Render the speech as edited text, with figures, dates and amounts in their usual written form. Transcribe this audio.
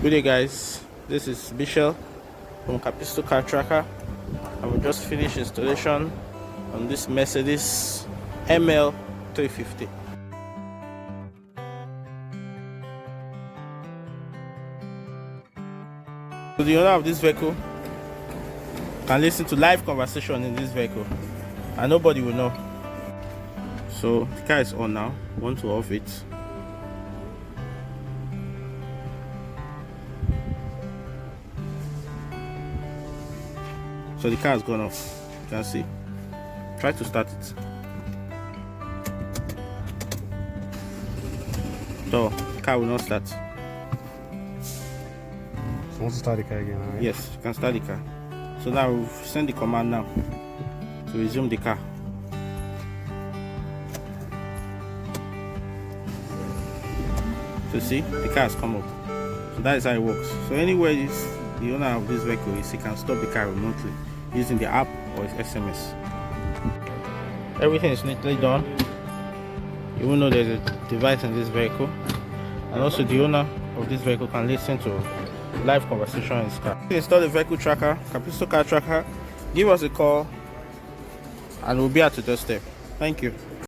Good day, guys. This is Bishel from Capistol.cartracker. I will just finish installation on this Mercedes ML350. So the owner of this vehicle can listen to live conversation in this vehicle and nobody will know. So the car is on now. I want to off it. So the car has gone off. You can see. Try to start it. So the car will not start. So once you start the car again, right? Yes, you can start the car. So now we'll send the command now to resume the car. So see, the car has come up. So that is how it works. So anywhere the owner of this vehicle is, he can stop the car remotely using the app or SMS. Everything is neatly done. You will know there's a device in this vehicle, and also the owner of this vehicle can listen to live conversation in his car. To install the vehicle tracker, Capistol Car Tracker, give us a call and we'll be at your doorstep. Thank you.